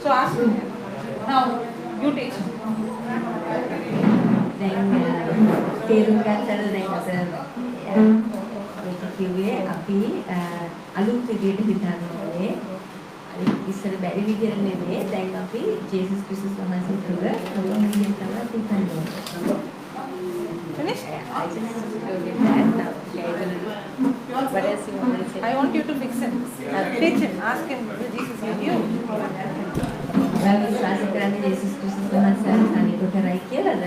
So ask now. You teach. දැන් තේරුම් ගත්තද දැන් අප මේක කිව්වේ අපි අලුත් විදියට හිතන්න ඕනේ. ඉස්සර බැරි විදියට නෙමෙයි. දැන් අපි ජේසුස් ක්‍රිස්තුස් වහන්සේ තුළ පුළුවන් විදියට තමයි හිතන්න ඕනේ. Finish? I just told him that now. What else you want to say? I want you to fix it. Teach him. Ask him. Will Jesus give you? විශ්වාස කරන්නේ ජේසුස් ක්‍රිස්තුස් වහන්සේ සනීප කරයි කියලාද?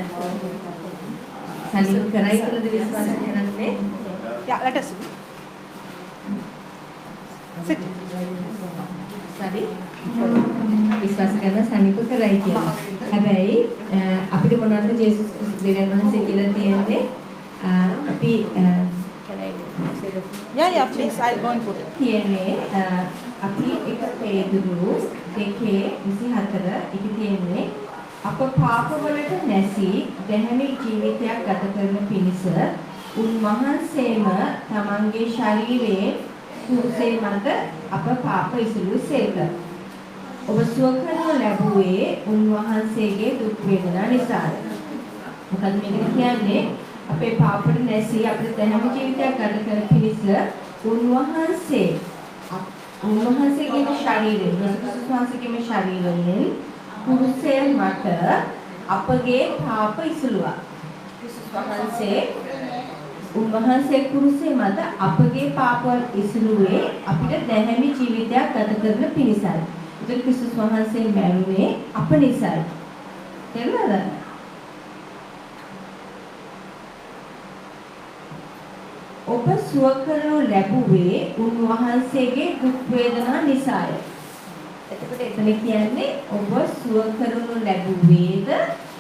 සනීප කරයි කියලාද විශ්වාස කරන්නේ? Yeah, let us sit. Sorry. විශ්වාස කරන සනීප කරයි කියලා. හැබැයි අපිට මොනවද ජේසුස් දෙවියන් වහන්සේ කියලා තියෙන්නේ? අපි Yeah, please. I'll go and put it. කියන්නේ අපි එක පේදුරු 2:24 ඉති තියෙන්නේ අප පාපවලට නැසී දැහැමි ජීවිතයක් ගත කරන පිණිස උන්වහන්සේම තමන්ගේ ශරීරයේ කුසේ මත අප පාප ඉසුළුසේක. ඔබ සුව කරනු ලැබුවේ උන්වහන්සේගේ දුක් වේදනා නිසායි. මොකද මේක කියන්නේ අපේ පාපවලට නැසී අපිට දැහැමි ජීවිතයක් ගත කරන පිණිස උන්වහන්සේගේම ශරීරයෙන් යේසුස් වහන්සේගේම ශරීරයෙන් කුරුසේ මත අපගේ පාප ඉසුළුවා. උන්වහන්සේ කුරුසේ මත අපගේ පාපවල ඉසුළුවේ අපිට දැහැමි ජීවිතයක් ගත කරන පිණිසයි. ඒක ක්‍රිස්තුස් වහන්සේ මැරුණේ අප නිසායි. තේරුණාද? ඔබ සුව කරනු ලැබුවේ උන්වහන්සේගේ දුක් වේදනා නිසාය. එතකොට එතන කියන්නේ ඔබ සුව කරනු ලැබුවේද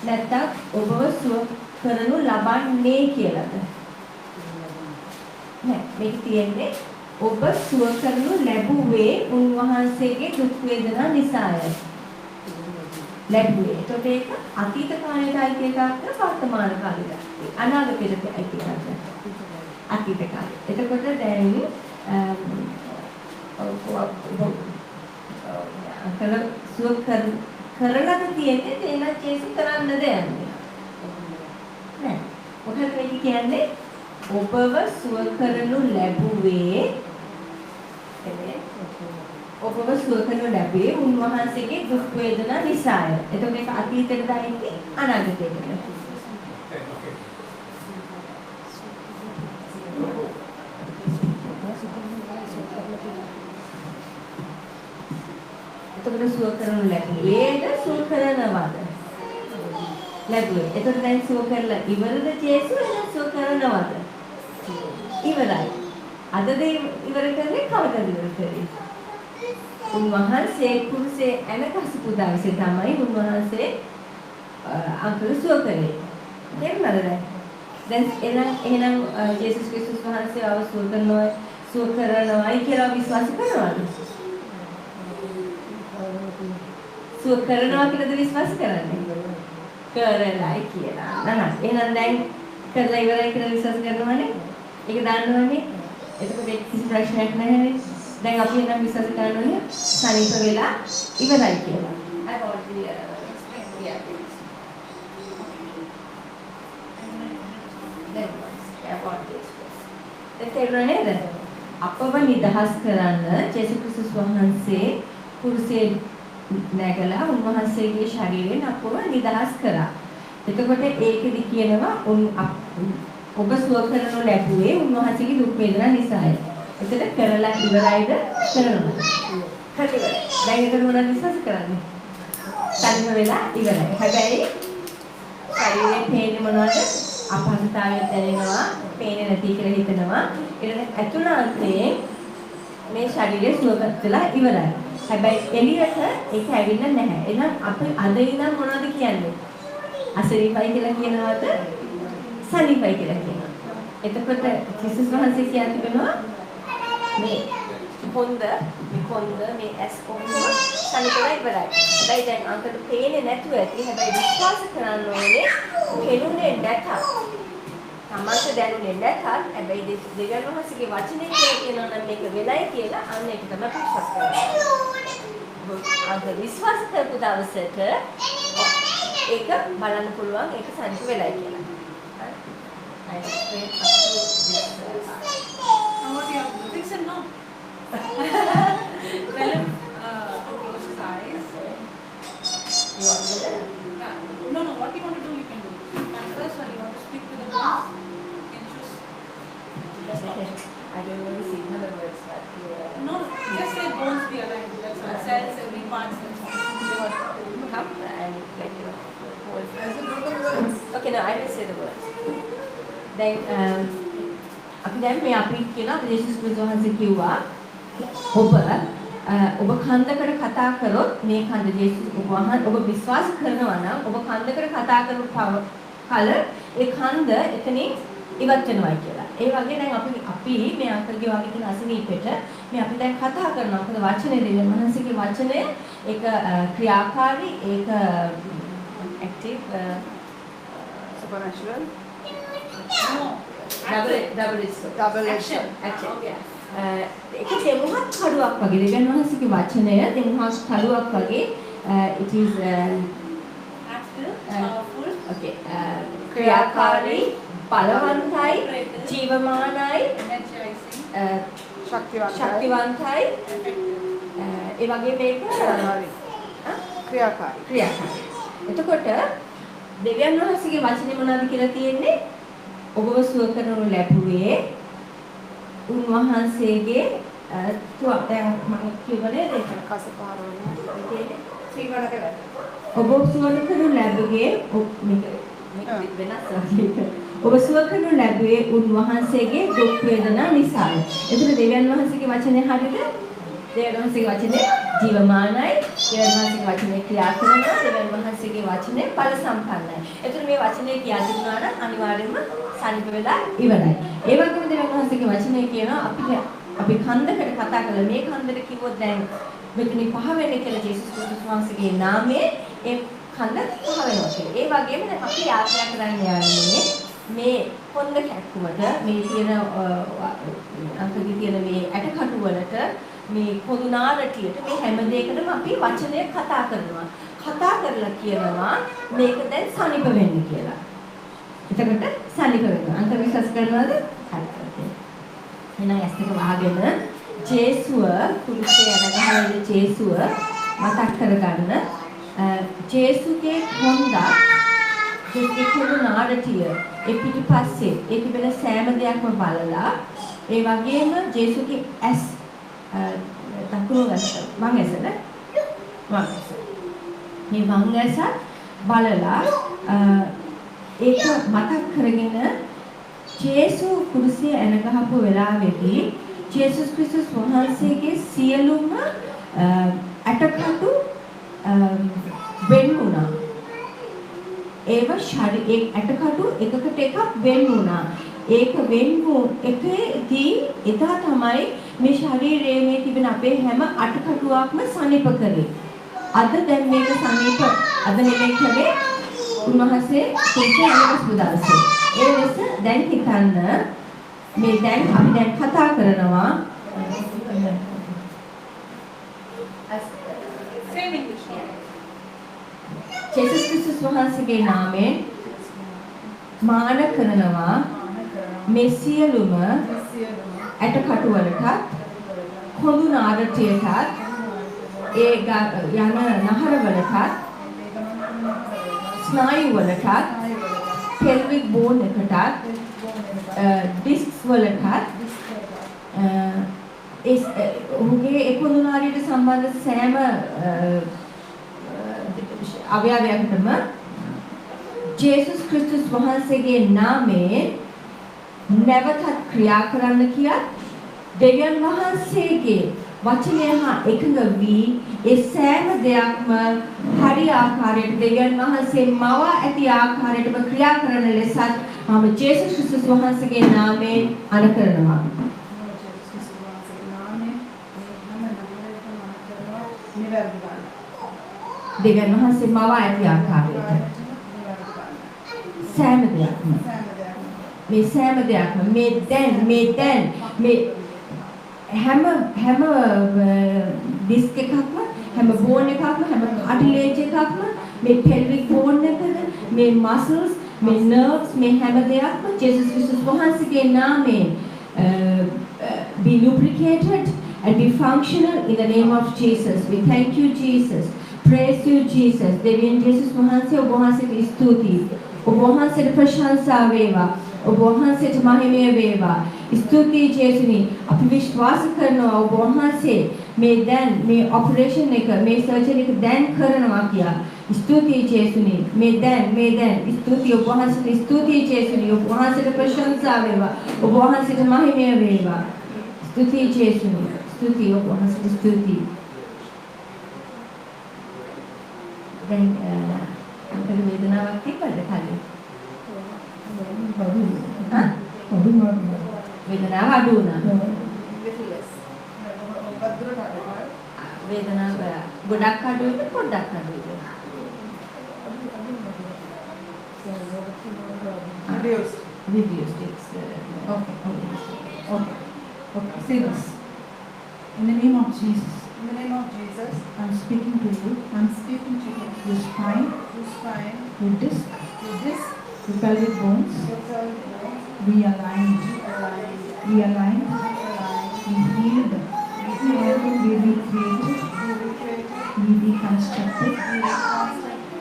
නැත්නම් ඔබව සුව කරනු ලබන්නේ කියලාද? නෑ මේක තියෙන්නේ ඔබ සුව කරනු ලැබුවේ උන්වහන්සේගේ දුක් වේදනා නිසාය. ලැබුවේ. එතකොට ඒක අතීත කාලයට අයිති එකක්ද වර්තමාන කාලයට අනාගතයට අයිති එකක්ද? අතීත කාලේ. එතකොට දැන් කරලාද තියෙන්නේ තේන චේසි කරන්නද යන්නේ නෑ. මොකද මේක කියන්නේ ඔබව සුව කරනු ලැබුවේ ඔබව සුව කරනු ලැබුවේ උන්වහන්සේගේ දුක් වේදනා නිසාය. එතකොට ඒක අතීතයට දාන්නේ අනාගතයට. එතකොට සුව කරනු ලැබුවේද සුව කරනවද? ලැබුවේ. එතකොට දැන් සුව කරලා ඉවරද ජේසුස් එහෙනම් සුව කරනවද? ඉවරයි. අදද ඉවර කරන්නේ කවදද ඉවර කරන්නේ? උන්වහන්සේ කුරුසේ එනකසපු දවසේ තමයි උන්වහන්සේ අංකල සුව කරේ. තේරුණාද දැන්? දැන් එහෙනම් ජේසුස් ක්‍රිස්තුස් වහන්සේ ආව සුව කරනවායි කියලා විශ්වාස කරනවද? සුව කරනවා කියලාද විශ්වාස කරන්නේ? කරලයි කියලා. නහා. එහෙනම් දැන් කරලා ඉවරයි කියලා විශ්වාස කරනවනේ. ඒක දාන්නවනේ. එතකොට කිසි ප්‍රශ්නයක් නැහැනේ. දැන් අපි නම් විශ්වාස කරනවනේ සනීප වෙලා ඉවරයි කියලා. I already explained. Yeah. තේරුණා නේද? අපව නිදහස් කරන්න ජේසුස් ක්‍රිස්තුස් වහන්සේ කුරුසේ නැගලා උන්වහන්සේගේ ශරීරයෙන් අපව නිදහස් කරා. එතකොට ඒකෙදි කියනවා ඔබ සුව කරනු ලැබුවේ උන්වහන්සේගේ දුක් වේදනා නිසායි. එතකොට කරලා ඉවරයිද කරනවද? කරලා. දැන් ඒක මොනවද විශ්වාස කරන්නේ? සම්ම වෙලා ඉවරයි. හැබැයි ශරීරයේ පේන්නේ මොනවද? අපහසුතාවය දැනෙනවා, පේන්නේ නැති කියලා හිතනවා. ඊට ඇතුළතේ මේ ශරීරය සුවපත් වෙලා ඉවරයි. හැබැයි එළියට ඒක ඇවිල්ලා නැහැ. එහෙනම් අපි අද ඉඳන් මොනවද කියන්නේ? අසනීපයි කියලා කියනවද? සනීපයි කියලා කියනවා. එතකොට ක්‍රිස්තුස් වහන්සේ කියන්නේ තිබෙනවා මේ කොන්ද මේ ඇස් කොන්ද සනීපයි ඉවරයි. හැබැයි දැන් අන්කට පේන්නේ නැතුව ඇති. හැබැයි විශ්වාස කරන්න ඕනේ පෙනුනේ නැතත් තමන්ට දැනුනේ නැතත් හැබැයි දෙවියන් වහන්සේගේ වචනේ කියලා කියනවා නම් මේක වෙලයි කියලා අන්න ඒක තමයි විශ්වාස කරන්නේ. අද විශ්වාස කරපු දවසට ඒක බලන්න පුළුවන් ඒක සත්‍ය වෙලයි කියලා. I explain up to this. What you have to fix it now? Size. You want to do that? No, what you want to do, you can do. And first one, you want to speak to the boss. You can choose. I don't want to see other words, but No, just say bones be aligned. That's all. Cells, every part. Come and get your whole. Okay, no, I will say the words. Then, අපි දැන් මේ අපි කියන යේසුස් ක්‍රිස්තුස් වහන්සේ කිව්වා ඔබ කන්දකට කතා කරොත් මේ කන්ද යේසුස් ඔබ විශ්වාස කරනවා නම් ඔබ කන්දකට කතා කරපු කල ඒ කන්ද එතනින් ඉවත් වෙනවා කියලා. ඒ වගේ දැන් අපි මේ අංකල්ගේ වගේ තියෙන අසනීපෙට මේ අපි දැන් කතා කරනවා. මොකද වචනේ දෙවියන් වහන්සේගේ වචනේ ඒක ක්‍රියාකාරී ඒක active supernatural. No. Double action. ඒක දෙමුහත් කඩුවක් වගේ දෙවියන් වහන්සේගේ වචනය දෙමුහත් කඩුවක් වගේ it is Active, powerful. okay ක්‍රියාකාරී බලවන්තයි ජීවමානයි Energizing. ශක්තිවන්තයි ඒ වගේ මේක ක්‍රියාකාරී. එතකොට දෙවියන් වහන්සේගේ වචනේ මොනවද කියලා තියෙන්නේ ඔබව සුව කරනු ලැබුවේ උන්වහන්සේගේ දැන් මම කියවනේ ඒක ඔබ සුව කරනු ලැබුවේ මේක වෙනස් ඔබ සුව කරනු ලැබුවේ උන්වහන්සේගේ දුක් වේදනා නිසායි. ඒතර දෙවියන් වහන්සේගේ වචනේ හරියද? දෙවියන් වහන්සේගේ වචනේ ජීවමානයි, දෙවියන් වහන්සේගේ වචනේ ක්‍රියා කරනවා, දෙවියන් වහන්සේගේ වචනේ ඵල සම්පන්නයි. ඒතර මේ වචනේ කියා තිබුණා නම් අනිවාර්යයෙන්ම සනිප වෙලා ඉවරයි. ඒ වගේම දෙවියන් වහන්සේගේ වචනේ කියනවා අපි කන්දකට කතා කළා මේ කන්දට කිව්වොත් දැන් මෙතනින් පහ වෙන්නේ කියලා ජේසුස් ක්‍රිස්තුස් වහන්සේගේ නාමයේ ඒ කන්ද පහ වෙනවා කියලා. ඒ වගේම දැන් අපි යාත්‍රා කරන්න යන්නේ මේ කොන්ද කැක්කුමට මේ තියෙන අංකදී තියෙන මේ ඇටකටු වලට මේ පොදු නාරටියට මේ හැම දෙයකටම අපි වචනය කතා කරනවා. කතා කරලා කියනවා මේක දැන් සනිප වෙන්න කියලා. එතකොට සනිප වෙනවා. අංක විශ්වාස කරනවද? හරි. එහෙනම් ඇස් දෙක වහගෙන ජේසුව කුරුසේ යනගහන ජේසුව මතක් කරගන්න. ජේසුගේ කොන්දා ජේසුගේ කොඳු නාරටිය ඒ පිටිපස්සේ ඒ තිබෙන සෑම දෙයක්ම බලලා ඒ වගේම ජේසුගේ ඇස් දකුණු ඇස වම් ඇසද මේ වම් ඇස බලලා ඒක මතක් කරගෙන ජේසු කුරුසිය එනගහපු වෙලාවේදී ජේසුස් ක්‍රිස්තුස් වහන්සේගේ සියලුම ඇටකටු වෙන් වුණා. ඒව ශරීරයේ ඇටකටු එකකට එකක් වෙන් වුණා. ඒක වෙන් වූ එකේදී එදා තමයි මේ ශරීරයේ මේ තිබෙන අපේ හැම අටකටුවක්ම සනීප කරේ. අද දැන් මේක සනීප අද නෙමෙයි කරේ උන්වහන්සේ කුරුසිය අනගහපු දවසේ. ඒ ලෙස දැන් හිතන්න මේ දැන් අපි දැන් කතා කරනවා Same English. ජේසුස් ක්‍රිස්තුස් වහන්සේගේ නාමයෙන් මාන කරනවා මේ සියලුම ඇටකටු වලට කොඳු නාරටියටත් ඒ යන නහර වලට ස්නායු වලට pelvic bone එකටත් discs වලට ඔහුගේ ඒ කොඳු නාරටියට සම්බන්ධ සෑම අවයවයකටම ජේසුස් ක්‍රිස්තුස් වහන්සේගේ නාමයෙන් නැවතත් ක්‍රියා කරන්න කියා දෙවියන් වහන්සේගේ වචනය හා එකඟ වී ඒ සෑම දෙයක්ම හරි ආකාරයට දෙවියන් වහන්සේ මවා ඇති ආකාරයටම ක්‍රියා කරන ලෙසත් මම ජේසුස් ක්‍රිස්තුස් වහන්සේගේ නාමයෙන් අණ කරනවා. දෙවියන් වහන්සේ මවා ඇති ආකාරයට සෑම දෙයක්ම මේ සෑම දෙයක්ම මේ දැන් මේ හැම ඩිස්ක් එකක්ම හැම බෝන් එකක්ම හැම කාටිලේජ් එකක්ම මේ pelvic bone එකද මේ muscles මේ nerves මේ හැම දෙයක්ම ජේසුස් ක්‍රිස්තුස් වහන්සේගේ නාමයෙන් be lubricated and be functional in the name of Jesus. We thank you, Jesus. Praise you, Jesus. දෙවියන් ජේසුස් වහන්සේ ඔබ වහන්සේට ස්තුතියි. ඔබ වහන්සේට ප්‍රශංසා වේවා. ඔබ වහන්සේට මහිමය වේවා. ස්තුතියි ජේසුනි. අපි විශ්වාස කරනවා ඔබ වහන්සේ මේ දැන් මේ ඔපරේෂන් එක මේ සර්ජරි එක දැන් කරනවා කියලා. ස්තුතියි ජේසුනි. මේ දැන් ස්තුතියි ඔබ වහන්සේට ස්තුතියි ජේසුනි. ඔබ වහන්සේට ප්‍රශංසා වේවා. ඔබ වහන්සේට මහිමය වේවා. ස්තුතියි ජේසුනි. ස්තුතියි ඔබ වහන්සේට ස්තුතියි. දැන් අන්තර වේදනාවක් තිබ්බද කලින්? වේදනාව අඩු වුණා. වේදනාව ගොඩක් අඩුයිද පොඩ්ඩක් අඩුයිද? Reduced. It's Okay. Say this. In the name of Jesus. In the name of Jesus. I'm speaking to you. I'm speaking to you. Your spine. Your spine. Your disc. Your disc. Your pelvic bones. Your pelvic bones. Realigned. Realigned. Be healed. Be recreated. Be reconstructed.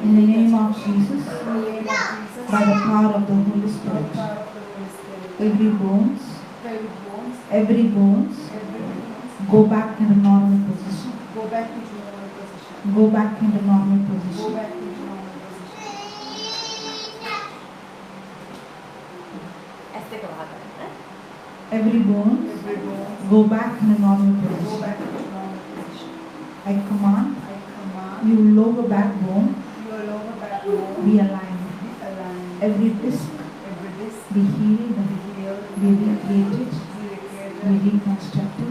In the name of Jesus. By the power of the Holy Spirit. Every bones. Go back into normal position. Go back into normal position. Go back into normal position. Go back into normal position. Every bone. Go back into normal position. Go back into normal position. I command. You lower backbone. Your lower backbone. Be aligned. Every disc. Be healed. Be recreated. Be reconstructed.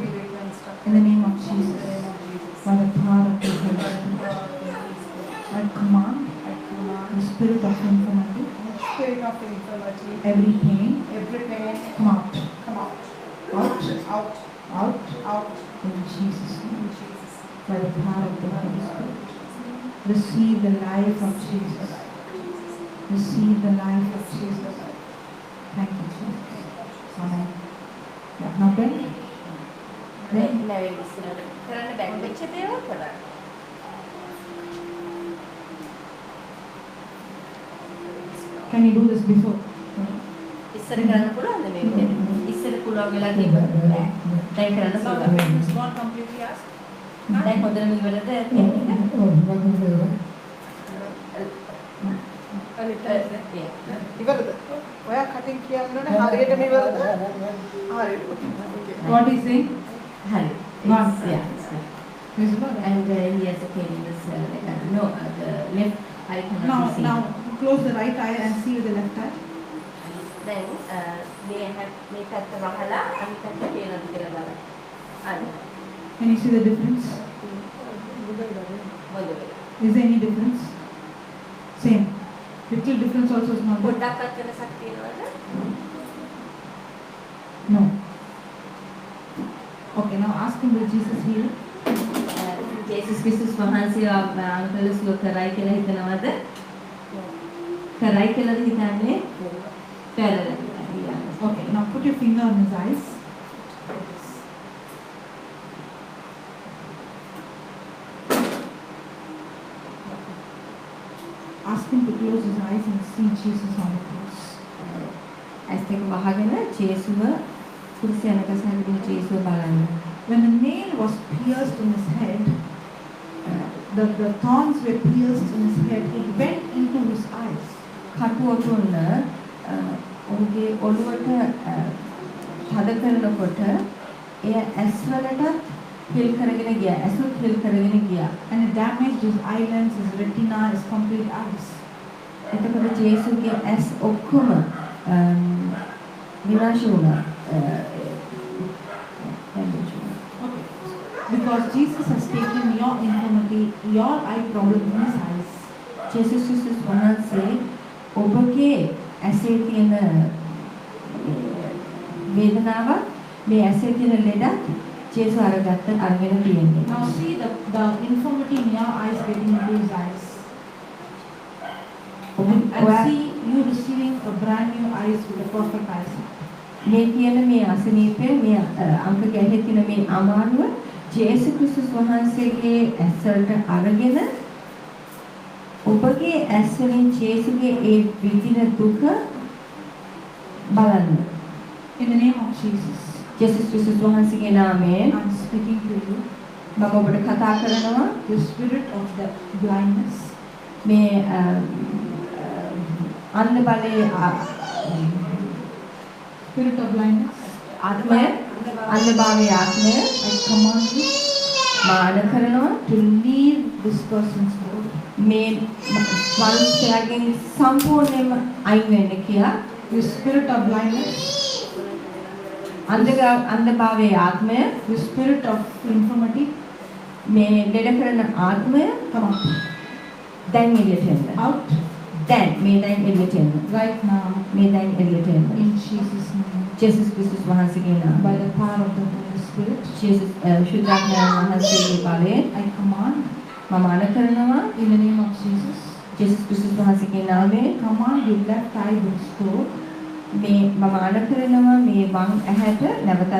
In the name of Jesus. By the power of the Holy Spirit. I command the spirit of infirmity. Every pain. Come out. Out. In Jesus' name. By the power of the Holy Spirit. Receive the life of Jesus. Receive the life of Jesus. Thank you, Jesus. Amen. Yeah, now then. කරන්න බැරි වෙච්ච දේවල් කරා. Can you do this before? ඉස්සර කරන්න පුළුවන්ද මේ විදිහට? ඉස්සර පුළුවන් වෙලා තිබ්බා. දැන් කරන්න පුළුවන්. It's not completely asked. දැන් හොඳටම ඉවරද? ඉවරද? ඔයා කටින් කියන්නනේ හරියටම ඉවරද? හරියට. What is it? හරි. Not. Yeah. Yes, Lord. And he has a pain in this the left eye cannot see. Now close the right eye and see with the left eye. Then they have make at the wahala and cut the pain on the other. Can you see the difference? Is there any difference? Same. Little difference also is not good. පොඩ්ඩක් අත් වෙනසක් තියෙනවද? No. Okay, now ask him, will Jesus heal? ජේසුස් ක්‍රිස්තුස් වහන්සේ අංකල සුව කරයි කියලා හිතනවද? කරයි කියලාද හිතන්නේ? කරලා. Okay, now put your finger on his eyes. Ask him to close his eyes and see Jesus on the cross. ඇස් දෙක වහගෙන ජේසුව කුරුසයනකසන්නේ ජේසුව බලන්න. When the nail was pierced in his head, the thorns were pierced in his head, it went into his eyes. කටුවටුන්න ඔහුගේ ඔළුවට හද කරනකොට එය ඇස් වලට හිල් කරගෙන ගියා. ඇසුත් හිල් කරගෙන ගියා. And it damaged his eyelids, his retina, his complete eyes. එතකොට ජේසුගේ ඇස් ඔක්කොම විනාශ වුණා. Because Jesus has taken your infirmity, your eye problem in his eyes. ජේසුස් ක්‍රිස්තුස් වහන්සේ ඔබගේ ඇසේ තියෙන වේදනාවක් මේ ඇසේ තියෙන ලෙඩක් ජේසුස් අරගෙන තියෙන්නේ. Now see the infirmity in your eyes getting into his eyes. And see you receiving a brand new eyes with a perfect eyesight. මේ කියන මේ අසනීපය මේ අංක ගැහේ තියෙන මේ අමාරුව ජේසුස් ක්‍රිස්තුස් වහන්සේගේ ඇස්වලට අරගෙන ඔබගේ ඇස් වලින් ජේසුගේ ඒ විඳින දුක බලන්න. In the name of Jesus, ජේසුස් ක්‍රිස්තුස් වහන්සේගේ නාමයෙන් I'm speaking to you. මම ඔබට කතා කරනවා The spirit of the blindness, මේ අන්ධ බලයේ spirit of blindness, ආත්මය අන්ධභාවයේ ආත්මය I command you මාන කරනවා to leave this person's body. මේ මනුස්සයාගෙන් සම්පූර්ණයෙන්ම අයින් වෙන්න කියලා. The spirit of blindness, අන්ධභාවයේ ආත්මය the spirit of infirmity, මේ ලෙඩ කරන ආත්මය come out. දැන් එළියට එන්න. Out දැන් මේ දැන් එළියට එන්න. right now මේ දැන් එළියට එන්න. in Jesus' name. ජේසුස් ක්‍රිස්තුස් වහන්සේගේ By නාමයෙන්. the power of the Holy Spirit, ජේසුස් ශුද්ධාත්මයන් වහන්සේගේ බලයෙන් I command මම අණ කරනවා in the name of Jesus. ජේසුස් ක්‍රිස්තුස් වහන්සේගේ නාමයෙන් Command your left eye be restored. මේ මම අණ කරනවා මේ වම් ඇහැට නැවතත්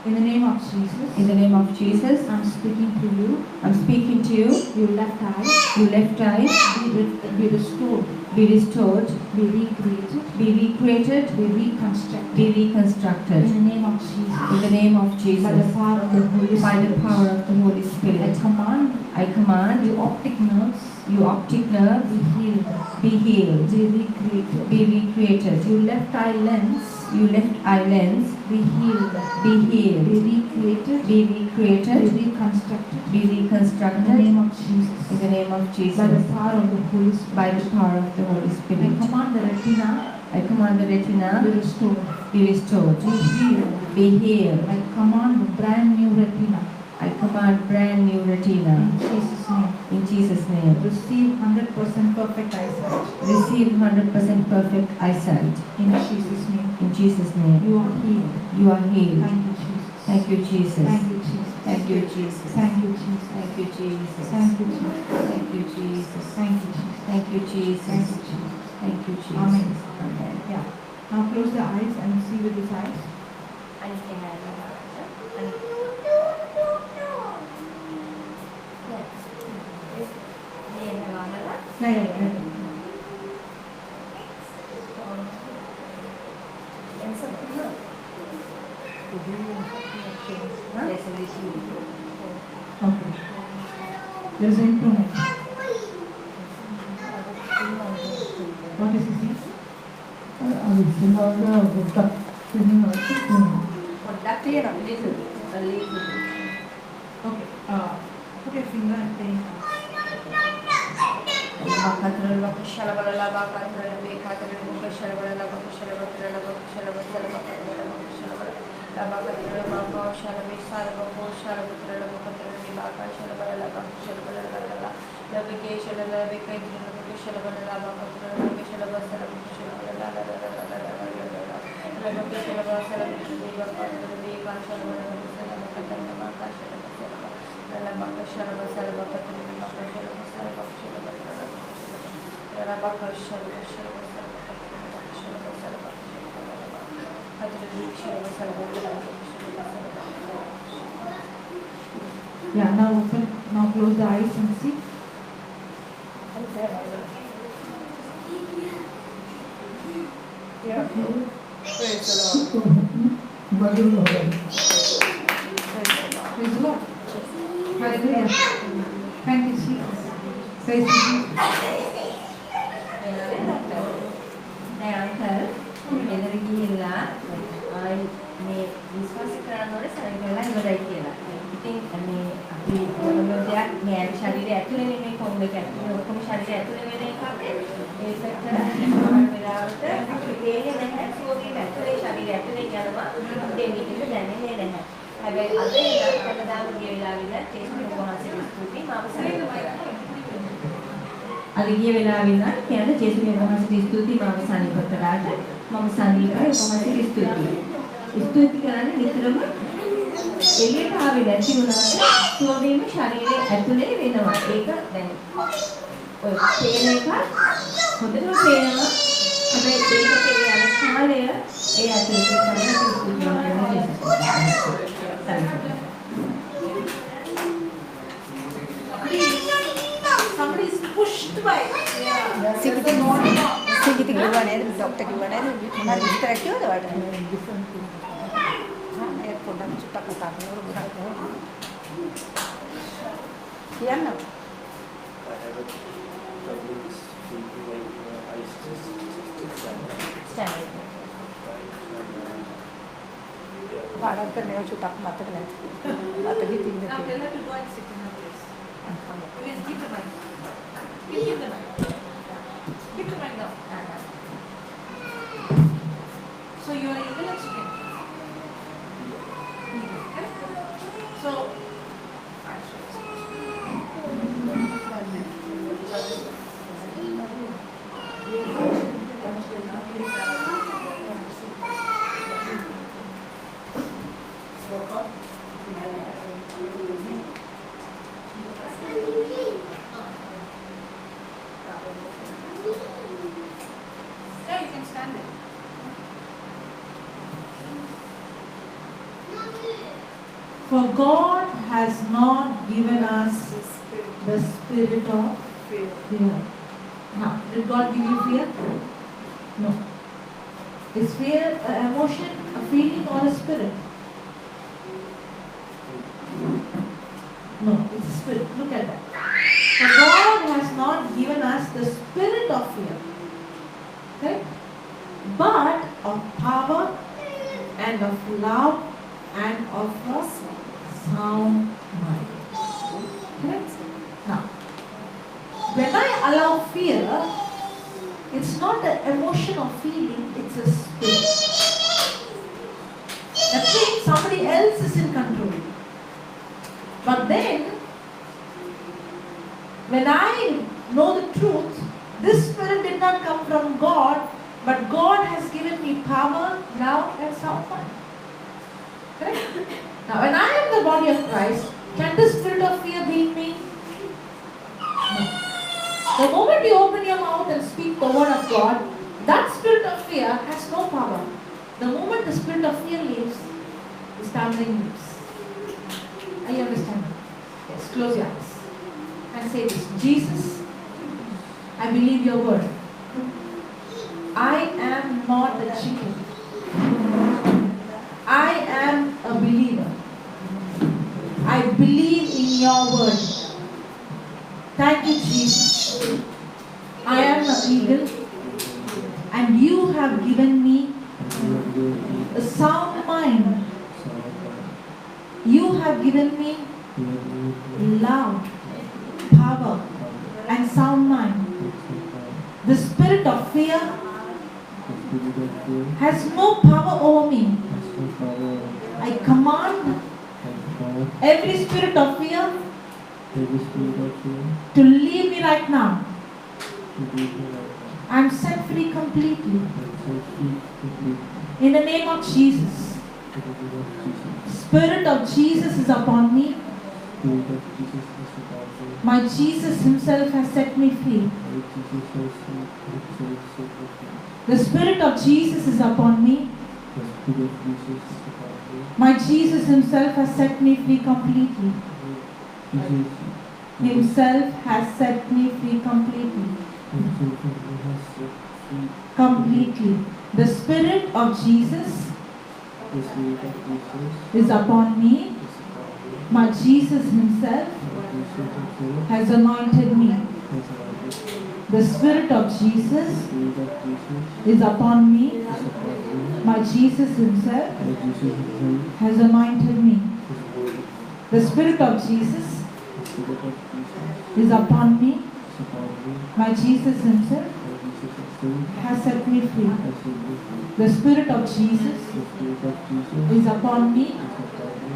In the name of Jesus, in the name of Jesus I'm speaking to you. I'm speaking to you. Your left eye Your left eye be restored, be restored, be recreated, be recreated, be reconstructed. be reconstructed. In the name of Jesus, In the name of by the Jesus, power of the Holy by the Spirit, power of the Holy I Spirit, command I command your optic nerves your optic nerve be healed, be healed, be recreated. be recreated. Your left eye lens Your left eye lens be healed, be healed, be recreated, be be recreated, reconstructed. be In the reconstructed. name of Jesus, In the name of by the Jesus, power of the Holy Spirit, by the power of the Holy I Spirit, command the retina I command the retina be restored, be restored, be healed. be healed. I command the brand new retina I command brand new retina in Jesus' name. in Jesus' name. Receive 100% perfect eyesight Receive 100% perfect eyesight in Jesus' name. in Jesus' name. You are healed. You are healed. Thank you, Jesus. Thank you, Jesus. Thank you, Jesus. Thank you, Jesus. Thank you, Jesus. Thank you, Jesus. Thank you, Jesus. Thank you, Jesus. Thank you, Jesus. Thank you, Jesus. Thank you, Jesus. Thank you, Jesus. Amen. Amen. Yeah. Now close the eyes and see with his eyes. Yeah. Okay. There is improvement. What is his name? Okay. Put your finger and say. Yeah, now open, now close the eyes and see. Yeah. Praise the Lord. Praise the Lord. Hallelujah. Thank you, Jesus. Praise the Lord. එතන ගිහිල්ලා මේ විශ්වාස කරනකොට සරලව ඉවරයි කියලා. ඉතින් මේ අපි මොනවද මේ ශරීරය ඇතුලේ මේ කොන්දක ඇතුලේ ඔක්කොම ශරීරය ඇතුලේ වෙන එකක් ඒකට සමහර වෙලාවට අපි තේරෙන්නේ නැහැ සෝගේ ඇතුලේ ශරීරය ඇතුලේ යනවා අපේ මේක දැනෙන්නේ නැහැ. හැබැයි අද ඉඳන් කවදාම ගිය වෙලාවෙ ඉඳන් තේස්මේ වහන්සේගේ ස්තුති මාව සරලව අද ගිය වෙලාවෙ ඉඳන් කියන ජේසුස් වහන්සේගේ ස්තුති මාව සානිපත් කරාට මම සනීපයි ඔබවහන්සේට ස්තුති කරන්නේ නිතරම එළියට ආවේ නැති වුණාට සුවවීම ශරීරයේ ඇතුලේ වෙනවා. ඒක දැන් ඔය පේන එක හොඳටම පේනවා. හැබැයි ඒකට ඒ යන කාලය ඒ ඇතුලේ Somebody is pushed by. සිගිති කිව්වා නේද? ડોක්ටර් කිව්වා නේද? මොනවද විස්තර කිව්වද ඔයාලට? ඒක පොඩ්ඩක් චුට්ටක් කතා කරනවා. කියන්න. පාඩම් කරන්නේ චුට්ටක් මතක නැහැ. මතකෙ තින්නේ. Now tell her to go and sit in her place. Please keep the mic. Keep the mic. Keep the mic down. So you are eagle or chicken? Eagle. Correct? So. Yeah, you can stand there. For God has not given us the spirit of fear. Now, did God give you fear? No. Is fear an emotion, a feeling, or a spirit? No, it's a spirit. Look at that. For God has not given us the spirit of fear. Okay? But of power and of love and of a sound mind. Correct? Now, when I allow fear, it's not an emotion or feeling, it's a spirit. That means somebody else is in control. But then, when I know the truth, this spirit did not come from God, but God has given me power, love, and sound mind. Correct? Now, when I am the body of Christ, can the spirit of fear be in me? No. The moment you open your mouth and speak the word of God, that spirit of fear has no power. The moment the spirit of fear leaves, the stammering leaves. Are you understanding? Yes, close your eyes and say this. Jesus, I believe your word. I am not a chicken. I am a believer. I believe in your word. Thank you, Jesus. I am an eagle, and you have given me a sound mind. You have given me love, power, and sound mind. The spirit of fear has no power over me. I command every spirit of fear to leave me right now. I am set free completely. In the name of Jesus. Spirit of Jesus is upon me. My Jesus himself has set me free. The Spirit of Jesus is upon me. My Jesus himself has set me free completely. Himself has set me free completely. Completely. The Spirit of Jesus is upon me. My Jesus himself has anointed me. The Spirit of Jesus is upon me. My Jesus himself has anointed me. The Spirit of Jesus is upon me. My Jesus himself has set me free. The Spirit of Jesus is upon me.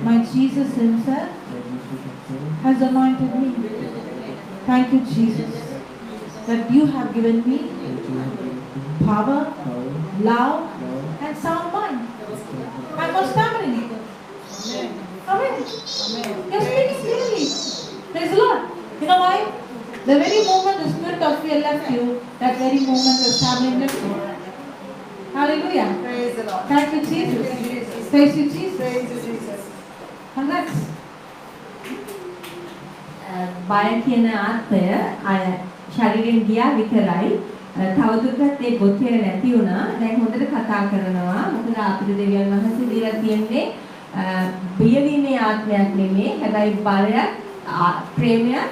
My Jesus himself has anointed me. Thank you, Jesus, that you have given me power, love, and sound mind. And what's happening? Amen. You're speaking clearly. Praise the Lord. You know why? The very moment the spirit of fear left you, that very moment the stabbing left you. Hallelujah. Praise the Lord. Thank you, Jesus. Praise you, Jesus. Praise you, Jesus. Praise you, Jesus. Congrats. බය කියන අර්ථය අය ශරීරයෙන් ගියා විතරයි. තවදුරටත් ඒ බොත්තේ නැති වුණා. දැන් හොඳට කතා කරනවා. මොකද අපිට දෙවියන් වහන්සේ දීලා තියෙන්නේ බියවීමේ ආත්මයක් නෙමෙයි. හැබැයි බලයක්, ප්‍රේමයක්,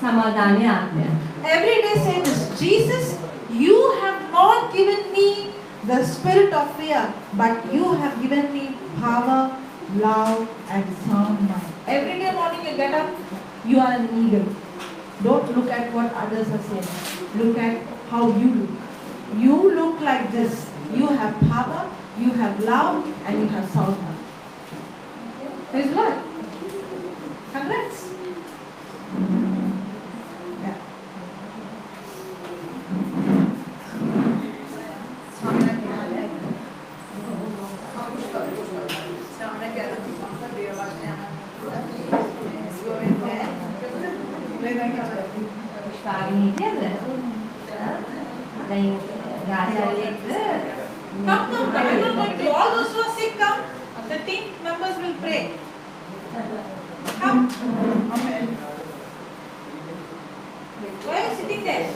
සමාදානයේ ආත්මයක්. Every day say this, Jesus, you have not given me the spirit of fear, but you have given me power, love, and sound mind. Every day morning you get up, you are an eagle. Don't look at what others are saying. Look at how you look. You look like this. You have power, you have love, and you have sound mind. Praise the Lord. Congrats. Yeah. ස්වාමීන් හිටියද? දැන් රාජාලියෙක් Come. Everyone, all those who are sick, come. The team members will pray. Come. Amen. Why are you sitting there?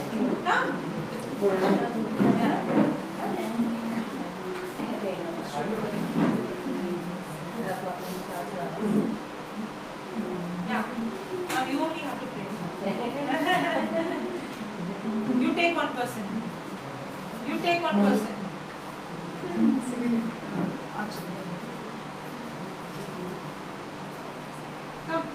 Come. Yeah. Yeah. Now you only have to pray. You take one person. You take one person. Come.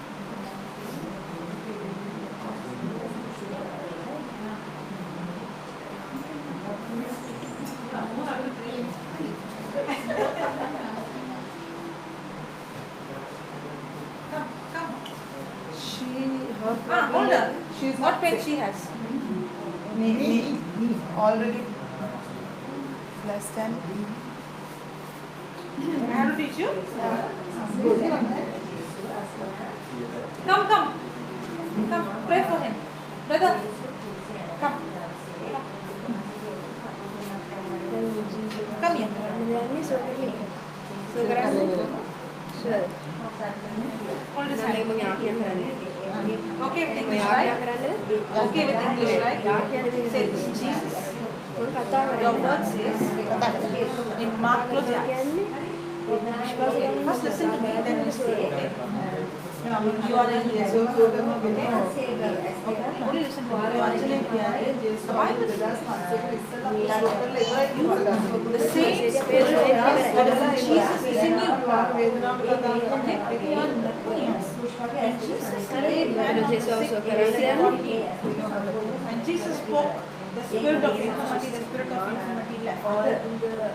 Come. Hold her. What pain she has? Knee. Already less than. I have to teach you? Come. Come, pray for him. Brother, come. Come here. Hold his hand. Okay with English, right? Okay with English, right? Say this, Jesus. Your word says in Mark, close your eyes. First listen to me, then you say, okay? You are the healer. Okay? Only listen to me. You are the healer. The Bible says the same spirit that is in Jesus is in you. Okay? And Jesus laid hands on the sick man. And Jesus spoke. The spirit of infirmity, left.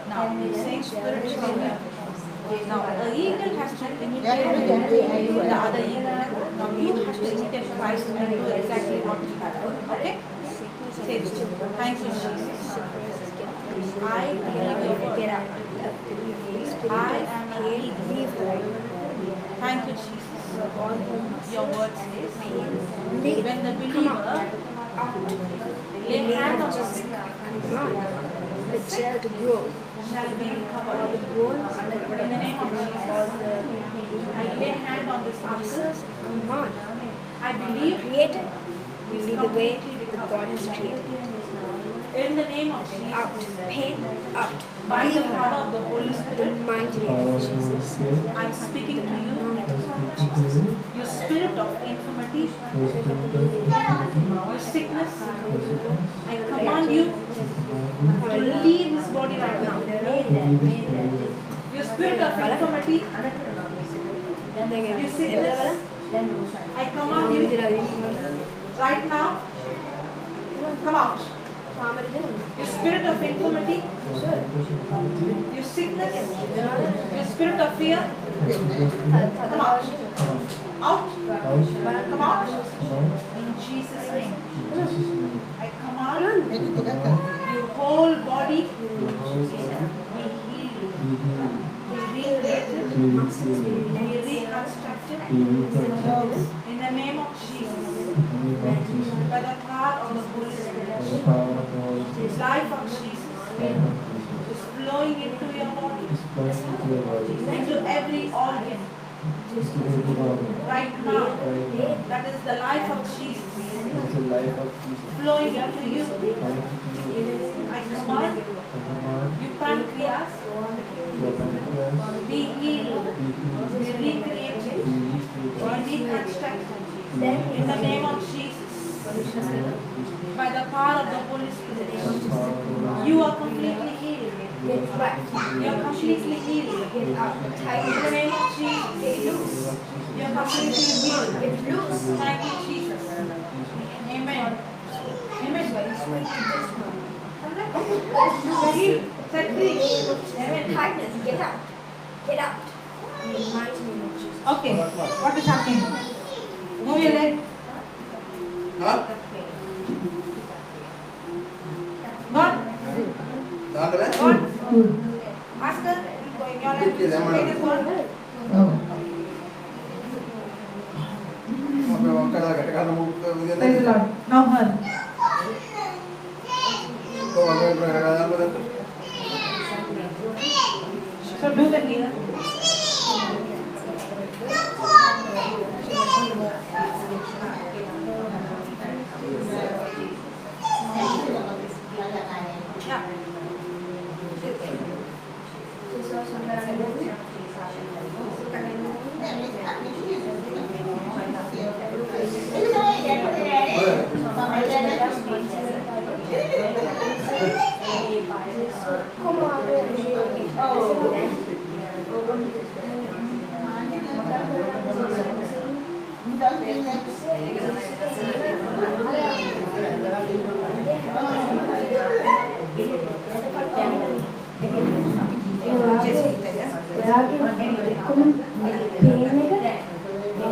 Now, same spirit is in you. Now, the eagle has to imitate the other eagle. Now, you have to imitate Christ and do exactly what he has done. Okay? Say this. Thank you, Jesus. I believe your word. I am a believer. Thank you, Jesus. Your word says, when the believer lay hand on the sick, The child grow. shall be recovered. In the name of Jesus, I lay hand on this Jesus, person. come on. I believe Created. We live the way that God has created. in the name of Out. Jesus, Pain. Out. by the power of the Holy The Spirit, mighty name of Jesus. I'm speaking to you. Your spirit of infirmity, your sickness, I command you to leave this body right now. Your spirit of infirmity, your sickness, I command you right now, come out. Your spirit of infirmity, your sickness, your spirit of fear, come out. Out. Come out. In Jesus' name. I command command your whole body be recreated, be reconstructed in the name of Jesus. By the power of the Holy Spirit, the life of Jesus is flowing into your body, into every organ. Right now, that is the life of Jesus flowing into you. I command you pancreas, be healed, be recreated, be reconstructed in the name of Jesus. By the power of the Holy Spirit, you are completely healed. You are completely healed. In the name of Jesus, you are completely healed. Thank you, Jesus. Amen. Amen. Set free. Amen. Get out. Get out. Okay. What is happening? Move your leg. God. God. Master, your leg. Take this one. Praise the Lord. Now her. So do the knee.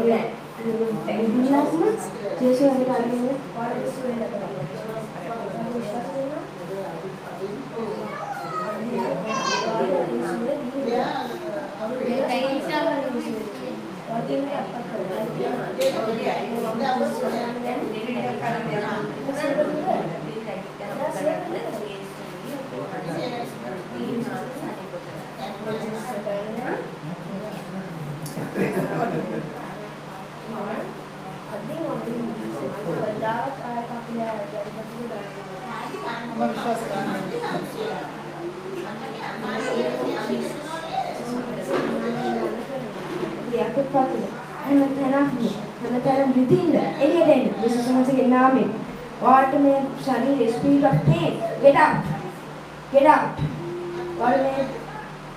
Yeah. Spirit of pain, get out, get out. God may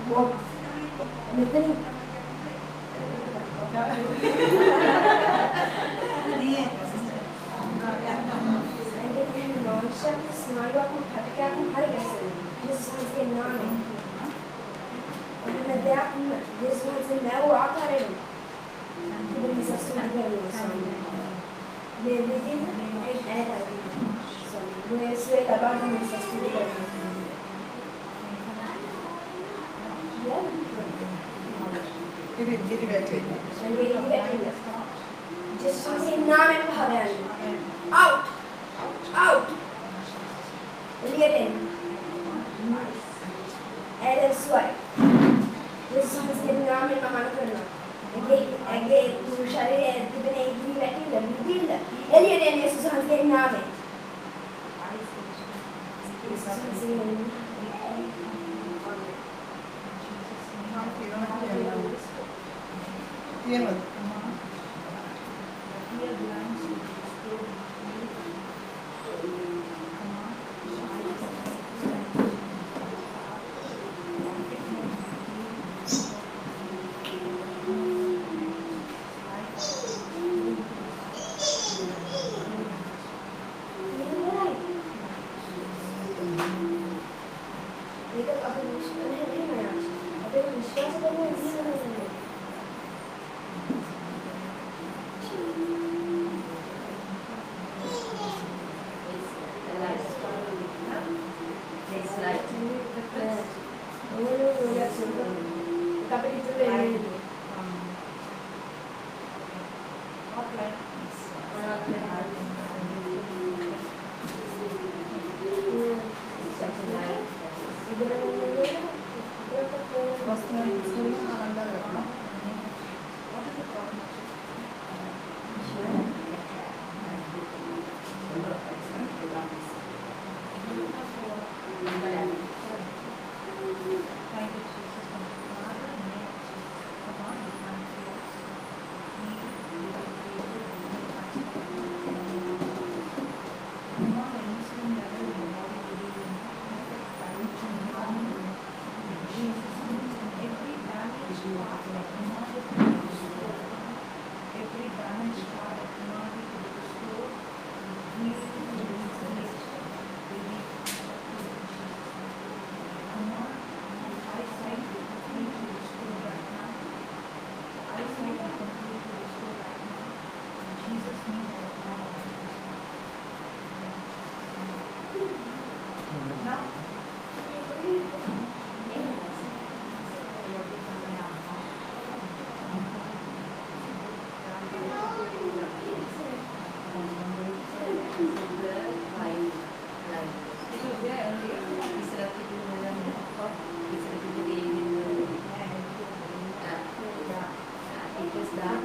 walk. Listen. Just say out, out. Get in. And swipe. This is the naam in Mahan Karna. Again, to Shari and Tibet, we let in the Buddha. Alien is the name.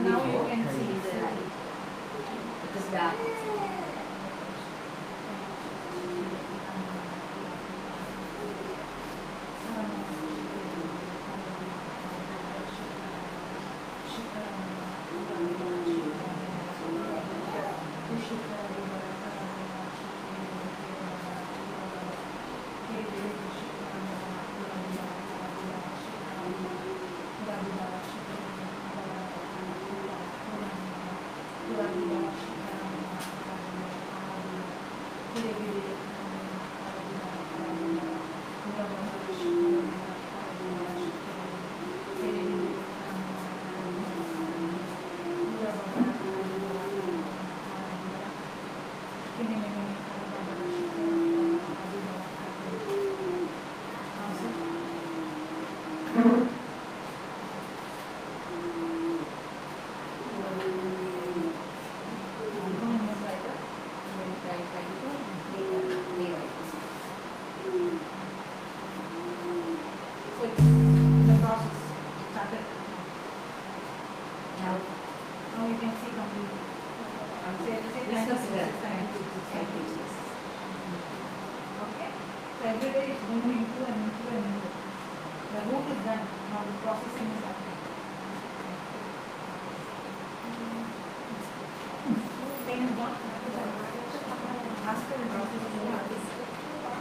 Now you can see the light. It is dark.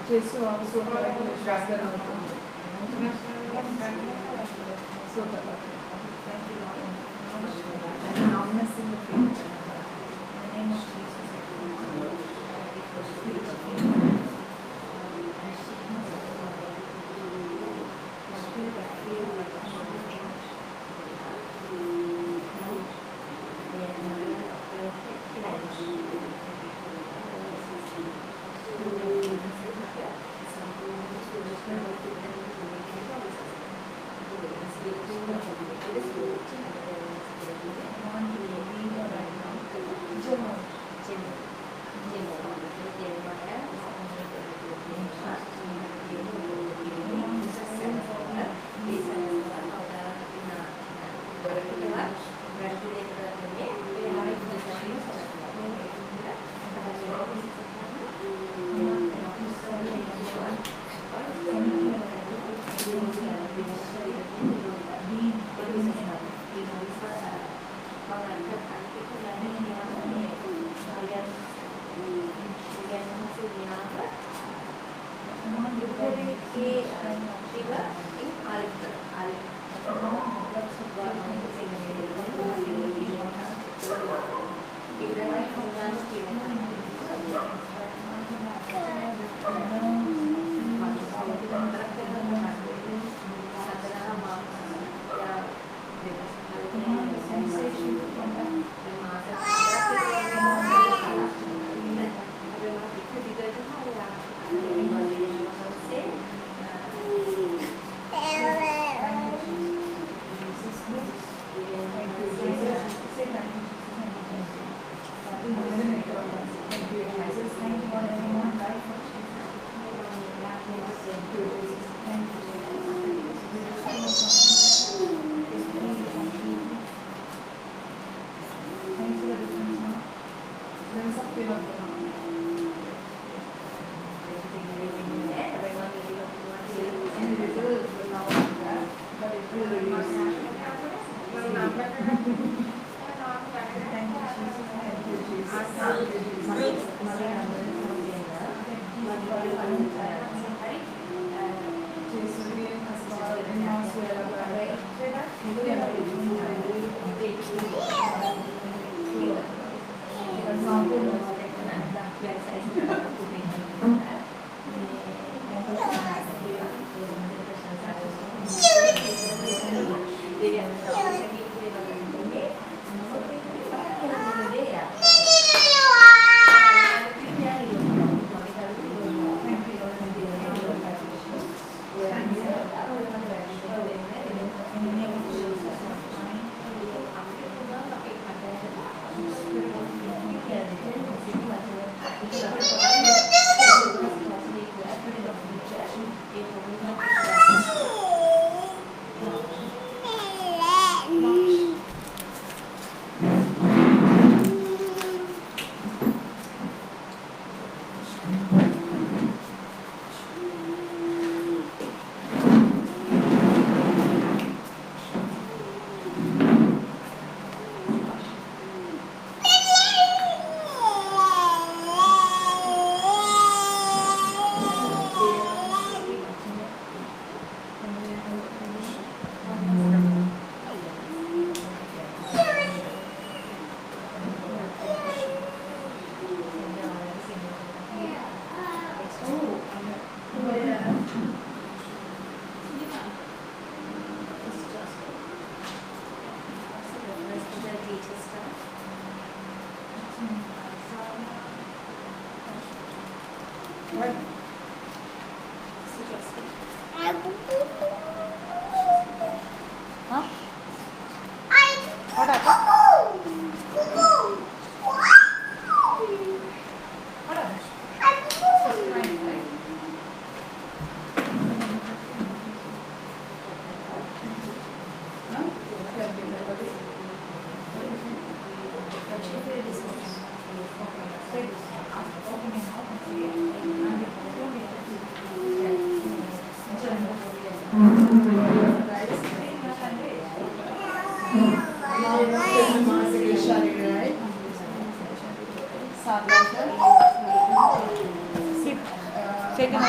Jesus also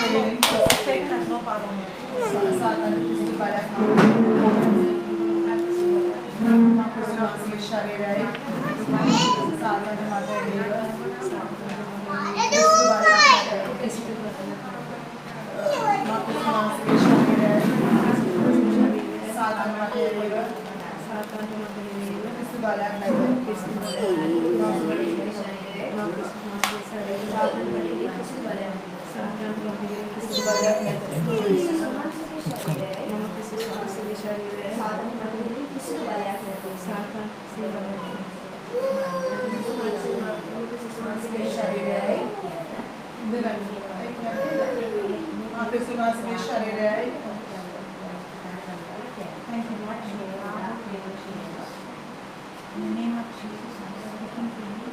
healing. Satan has no power. Satan is divided. Marcus Mansfield शरीर है साधन माता देव Marcus Mansfield शरीर है साधन माता देव किस बाला नहीं किस In the name of Jesus, I'm speaking to you.